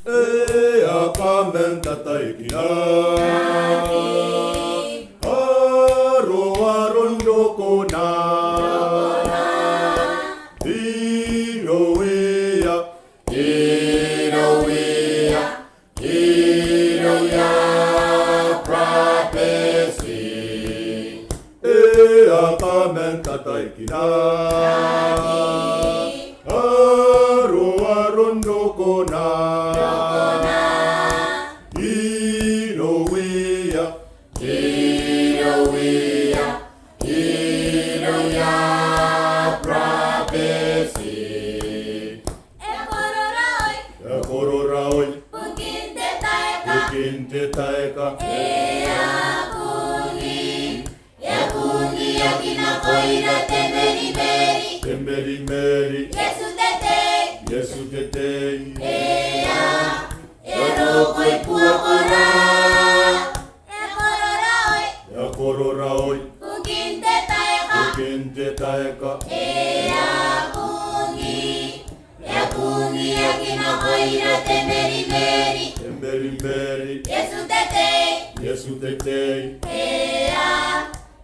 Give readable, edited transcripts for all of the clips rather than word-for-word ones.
ea kamen tataikina aroa rondo na Iroia Iroia Iroia prophecy ea kamen tataikina aroa rondo na Iroia Iroia Iroia prophecy Ekororoi Pukinte taeka Ea pungi yakina koira temeri meri Temeri meri Yesu tetei Ea Erokoi puakora Ekororoi Pukinte taeka Ea pungi yakina koira temeri meri Temeri meri Yesu tetei Ea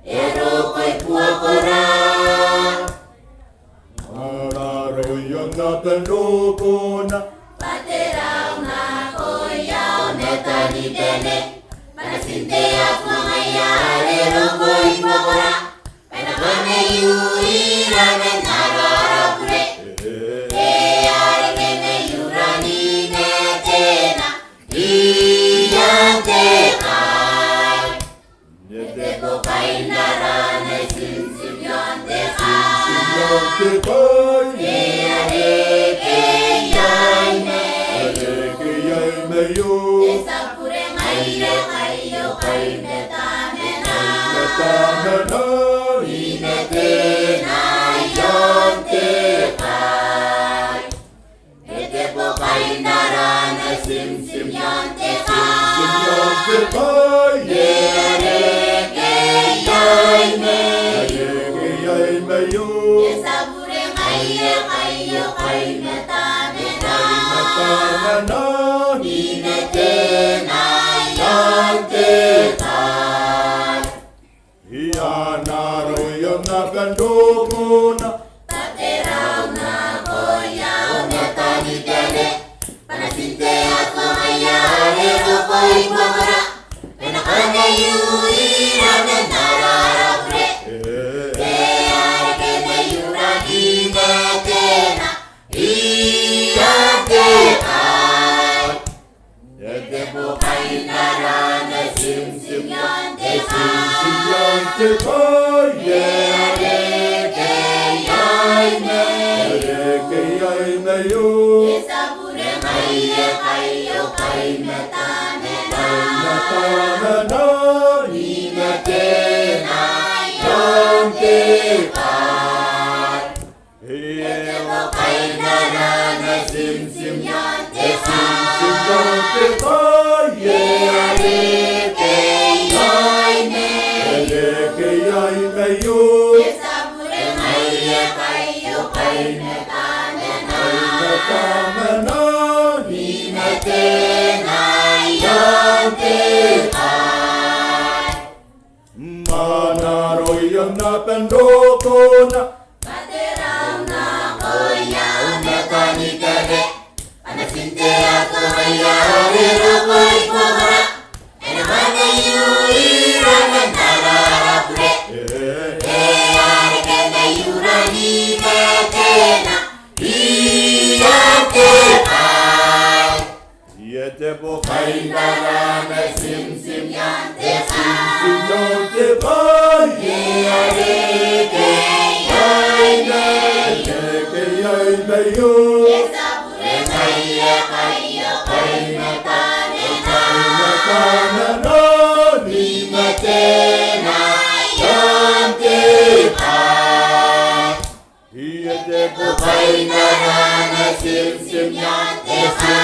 Erokoi puakora Araroyanga pendokona Paterau na koyau netani tene Panasintea kuangaya erokoi puakora Penakane yui ramen narara pure Earekene yurani netena Iyantekai Neteko kainarane simsim yontekai Eareke yaine Esapure ngaire kayo kainetamena Inetena yontekai Neteko kainarane simsim yontekai Eareke yaine Esapure ngaire kayo kainetamena Inetena yontekai Ianaroyanga pendokona Taterau na koyau netani tene Panasintea kuangaya erokoi puakora Penakane yui ramen narara pure Earekene yurani netena Iyantekai Neteko kainarane simsim yontekai Eareke yaine Esapure ngaire kayo kainetamena Inetena yontekai Neteko kainarane simsim yontekai Eareke yaine Esapure ngaire kayo kainetamena Inetena yontekai Manaroyanga pendokona Paterau na koyau netani tene Panasintea kuangaya erokoi puakora Penakane yui ramen narara pure Earekene yurani netena Iyantekai Yetepo Kainarane simsim yontekai Eareke yaine Esapure ngaire kayo kainetamena Inetena yontekai Neteko kainarane simsim yontekai